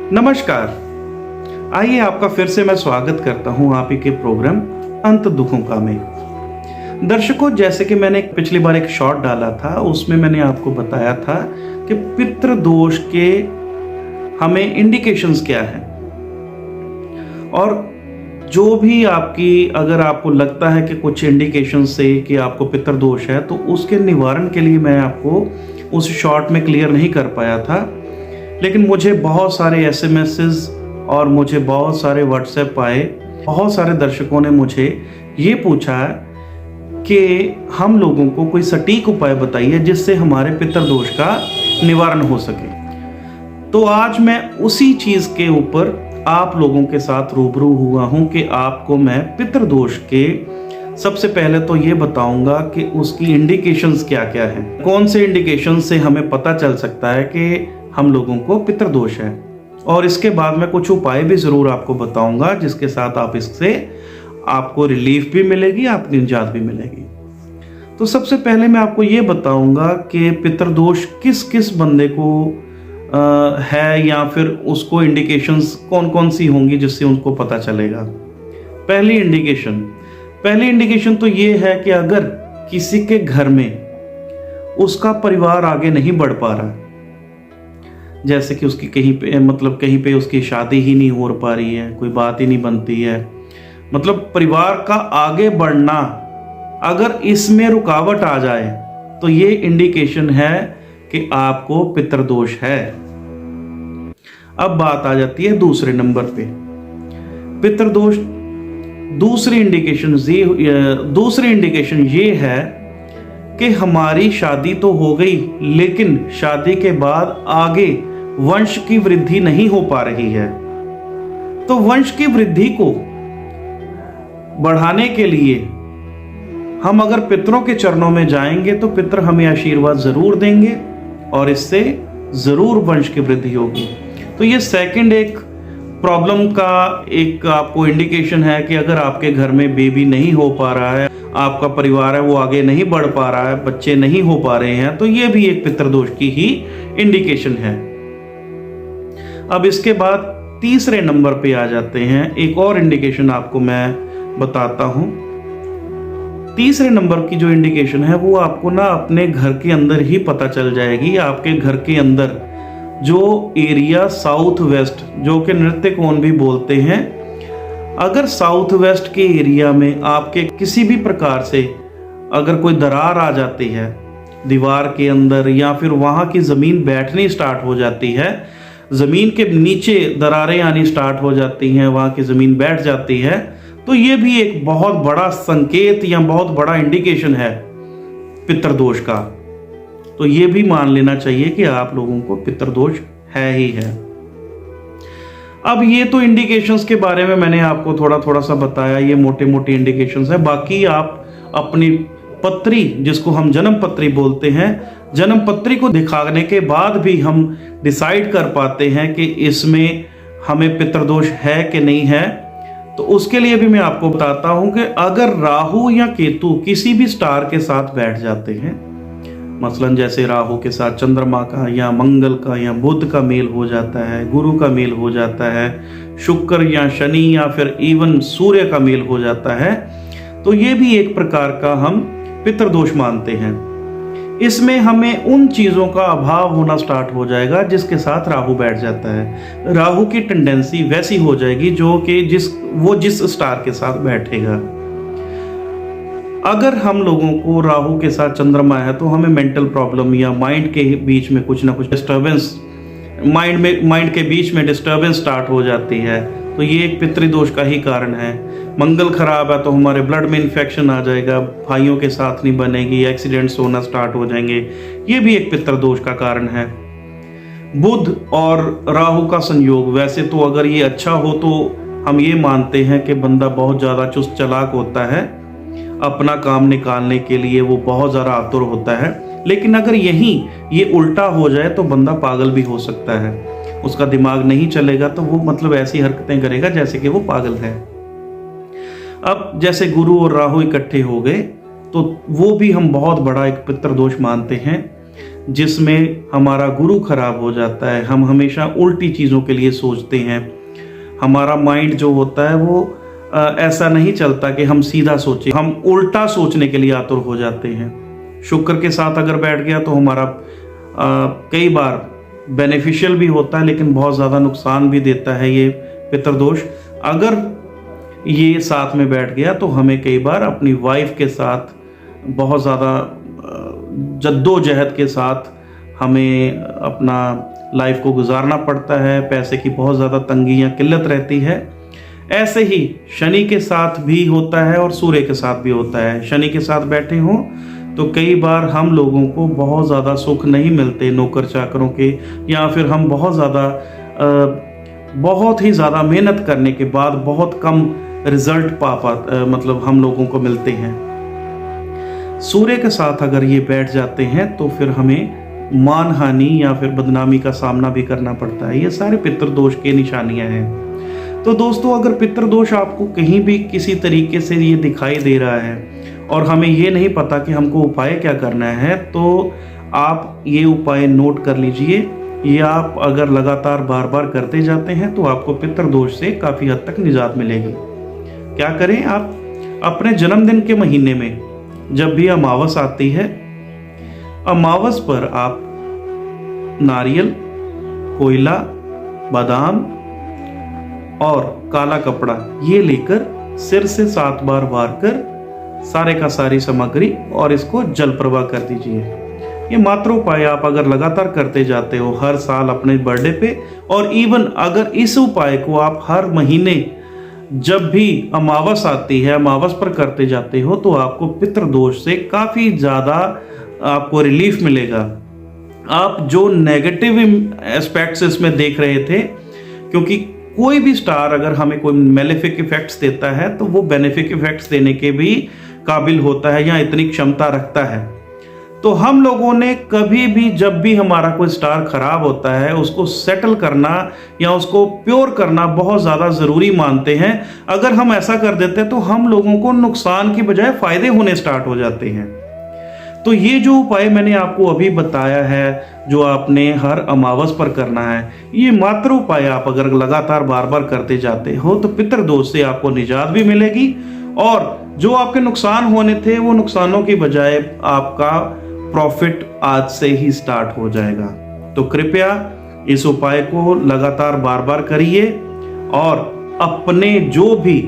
नमस्कार। आइए आपका फिर से मैं स्वागत करता हूं आप ही के प्रोग्राम अंत दुखों का में। दर्शकों, जैसे कि मैंने पिछली बार एक शॉर्ट डाला था, उसमें मैंने आपको बताया था कि पितृदोष के हमें इंडिकेशंस क्या हैं, और जो भी आपकी अगर आपको लगता है कि कुछ इंडिकेशन से कि आपको पितृदोष है, तो उसके निवारण के लिए मैं आपको उस शॉर्ट में क्लियर नहीं कर पाया था। लेकिन मुझे बहुत सारे एसएमएसेस और मुझे बहुत सारे व्हाट्सएप आए, बहुत सारे दर्शकों ने मुझे ये पूछा कि हम लोगों को कोई सटीक उपाय बताइए जिससे हमारे पितृदोष का निवारण हो सके। तो आज मैं उसी चीज़ के ऊपर आप लोगों के साथ रूबरू हुआ हूं कि आपको मैं पितृदोष के सबसे पहले तो ये बताऊंगा कि उसकी इंडिकेशंस क्या क्या हैं, कौन से इंडिकेशन से हमें पता चल सकता है कि हम लोगों को पितृदोष है, और इसके बाद मैं कुछ उपाय भी ज़रूर आपको बताऊंगा जिसके साथ आप इससे आपको रिलीफ भी मिलेगी, आपकी निजात भी मिलेगी। तो सबसे पहले मैं आपको ये बताऊंगा कि पितृदोष किस किस बंदे को है, या फिर उसको इंडिकेशंस कौन कौन सी होंगी जिससे उनको पता चलेगा। पहली इंडिकेशन तो ये है कि अगर किसी के घर में उसका परिवार आगे नहीं बढ़ पा रहा, जैसे कि उसकी कहीं पे उसकी शादी ही नहीं हो पा रही है, कोई बात ही नहीं बनती है, मतलब परिवार का आगे बढ़ना अगर इसमें रुकावट आ जाए तो ये इंडिकेशन है कि आपको पितृदोष है। अब बात आ जाती है दूसरे नंबर पे। पितृदोष दूसरी इंडिकेशन ये है कि हमारी शादी तो हो गई, लेकिन शादी के बाद आगे वंश की वृद्धि नहीं हो पा रही है। तो वंश की वृद्धि को बढ़ाने के लिए हम अगर पितरों के चरणों में जाएंगे तो पितर हमें आशीर्वाद जरूर देंगे और इससे जरूर वंश की वृद्धि होगी। तो ये सेकंड एक प्रॉब्लम का एक आपको इंडिकेशन है कि अगर आपके घर में बेबी नहीं हो पा रहा है, आपका परिवार है वो आगे नहीं बढ़ पा रहा है, बच्चे नहीं हो पा रहे हैं, तो ये भी एक पितृदोष की ही इंडिकेशन है। अब इसके बाद तीसरे नंबर पे आ जाते हैं। एक और इंडिकेशन आपको मैं बताता हूं। तीसरे नंबर की जो इंडिकेशन है वो आपको ना अपने घर के अंदर ही पता चल जाएगी। आपके घर के अंदर जो एरिया साउथ वेस्ट, जो कि नृत्य कोण भी बोलते हैं, अगर साउथ वेस्ट के एरिया में आपके किसी भी प्रकार से अगर कोई दरार आ जाती है दीवार के अंदर, या फिर वहाँ की ज़मीन बैठनी स्टार्ट हो जाती है, ज़मीन के नीचे दरारें आनी स्टार्ट हो जाती हैं, वहाँ की ज़मीन बैठ जाती है, तो ये भी एक बहुत बड़ा संकेत या बहुत बड़ा इंडिकेशन है पितृदोष का। तो ये भी मान लेना चाहिए कि आप लोगों को पितृदोष है ही है। अब ये तो इंडिकेशंस के बारे में मैंने आपको थोड़ा सा बताया, ये मोटे मोटे इंडिकेशंस है। बाकी आप अपनी पत्री, जिसको हम जन्म पत्री बोलते हैं, जन्म पत्री को दिखाने के बाद भी हम डिसाइड कर पाते हैं कि इसमें हमें पितृदोष है कि नहीं है। तो उसके लिए भी मैं आपको बताता हूं कि अगर राहु या केतु किसी भी स्टार के साथ बैठ जाते हैं, मसलन जैसे राहु के साथ चंद्रमा का या मंगल का या बुध का मेल हो जाता है, गुरु का मेल हो जाता है, शुक्र या शनि या फिर इवन सूर्य का मेल हो जाता है, तो ये भी एक प्रकार का हम पितृदोष मानते हैं। इसमें हमें उन चीज़ों का अभाव होना स्टार्ट हो जाएगा जिसके साथ राहु बैठ जाता है। राहु की टेंडेंसी वैसी हो जाएगी जो कि जिस स्टार के साथ बैठेगा। अगर हम लोगों को राहु के साथ चंद्रमा है तो हमें मेंटल प्रॉब्लम या माइंड के बीच में कुछ ना कुछ डिस्टर्बेंस, माइंड के बीच में डिस्टर्बेंस स्टार्ट हो जाती है, तो ये एक पितृदोष का ही कारण है। मंगल खराब है तो हमारे ब्लड में इन्फेक्शन आ जाएगा, भाइयों के साथ नहीं बनेगी, एक्सीडेंट्स होना स्टार्ट हो जाएंगे, ये भी एक पितृदोष का कारण है। बुध और राहु का संयोग, वैसे तो अगर ये अच्छा हो तो हम ये मानते हैं कि बंदा बहुत ज़्यादा चुस्त चालाक होता है, अपना काम निकालने के लिए वो बहुत ज़्यादा आतुर होता है। लेकिन अगर ये उल्टा हो जाए तो बंदा पागल भी हो सकता है, उसका दिमाग नहीं चलेगा तो वो मतलब ऐसी हरकतें करेगा जैसे कि वो पागल है। अब जैसे गुरु और राहु इकट्ठे हो गए तो वो भी हम बहुत बड़ा एक पितृदोष मानते हैं। जिसमें हमारा गुरु खराब हो जाता है, हम हमेशा उल्टी चीज़ों के लिए सोचते हैं, हमारा माइंड जो होता है वो ऐसा नहीं चलता कि हम सीधा सोचें, हम उल्टा सोचने के लिए आतुर हो जाते हैं। शुक्र के साथ अगर बैठ गया तो हमारा कई बार बेनिफिशियल भी होता है, लेकिन बहुत ज़्यादा नुकसान भी देता है ये पितृदोष। अगर ये साथ में बैठ गया तो हमें कई बार अपनी वाइफ के साथ बहुत ज़्यादा जद्दोजहद के साथ हमें अपना लाइफ को गुजारना पड़ता है, पैसे की बहुत ज़्यादा तंगी या किल्लत रहती है। ऐसे ही शनि के साथ भी होता है और सूर्य के साथ भी होता है। शनि के साथ बैठे हों तो कई बार हम लोगों को बहुत ज़्यादा सुख नहीं मिलते नौकर चाकरों के, या फिर हम बहुत ही ज़्यादा मेहनत करने के बाद बहुत कम रिजल्ट मतलब हम लोगों को मिलते हैं। सूर्य के साथ अगर ये बैठ जाते हैं तो फिर हमें मानहानि या फिर बदनामी का सामना भी करना पड़ता है। ये सारे पितृदोष के निशानियां हैं। तो दोस्तों, अगर पितृदोष आपको कहीं भी किसी तरीके से ये दिखाई दे रहा है और हमें ये नहीं पता कि हमको उपाय क्या करना है, तो आप ये उपाय नोट कर लीजिए। ये आप अगर लगातार बार बार करते जाते हैं तो आपको पितृदोष से काफ़ी हद तक निजात मिलेगी। क्या करें, आप अपने जन्मदिन के महीने में जब भी अमावस आती है, अमावस पर आप नारियल, कोयला, बादाम और काला कपड़ा ये लेकर सिर से 7 बार वार कर सारे का सारी सामग्री और इसको जल प्रवाह कर दीजिए। ये मात्र उपाय आप अगर लगातार करते जाते हो हर साल अपने बर्थडे पे, और इवन अगर इस उपाय को आप हर महीने जब भी अमावस आती है अमावस पर करते जाते हो, तो आपको पितृदोष से काफ़ी ज़्यादा आपको रिलीफ मिलेगा। आप जो नेगेटिव एस्पेक्ट्स इसमें देख रहे थे, क्योंकि कोई भी स्टार अगर हमें कोई मेलेफिक इफेक्ट्स देता है तो वो बेनिफिक इफेक्ट्स देने के भी काबिल होता है या इतनी क्षमता रखता है। तो हम लोगों ने कभी भी जब भी हमारा कोई स्टार खराब होता है उसको सेटल करना या उसको प्योर करना बहुत ज़्यादा ज़रूरी मानते हैं। अगर हम ऐसा कर देते हैं तो हम लोगों को नुकसान की बजाय फ़ायदे होने स्टार्ट हो जाते हैं। तो ये जो उपाय मैंने आपको अभी बताया है, जो आपने हर अमावस पर करना है, ये मात्र उपाय आप अगर लगातार बार बार करते जाते हो तो पितृदोष से आपको निजात भी मिलेगी, और जो आपके नुकसान होने थे वो नुकसानों की बजाय आपका प्रॉफिट आज से ही स्टार्ट हो जाएगा। तो कृपया इस उपाय को लगातार बार बार करिए और अपने जो भी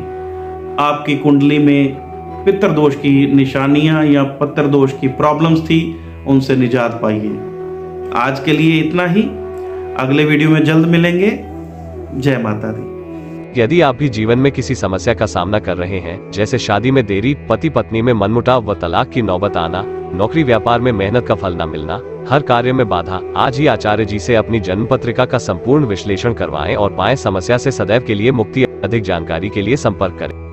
आपकी कुंडली में पितृदोष की निशानियां या पितृदोष की प्रॉब्लम्स थी उनसे निजात पाइए। आज के लिए इतना ही, अगले वीडियो में जल्द मिलेंगे। जय माता दी। यदि आप भी जीवन में किसी समस्या का सामना कर रहे हैं, जैसे शादी में देरी, पति पत्नी में मनमुटाव व तलाक की नौबत आना, नौकरी व्यापार में मेहनत का फल न मिलना, हर कार्य में बाधा, आज ही आचार्य जी से अपनी जन्म पत्रिका का संपूर्ण विश्लेषण करवाएं और पाएं समस्या से सदैव के लिए मुक्ति। अधिक जानकारी के लिए संपर्क करें।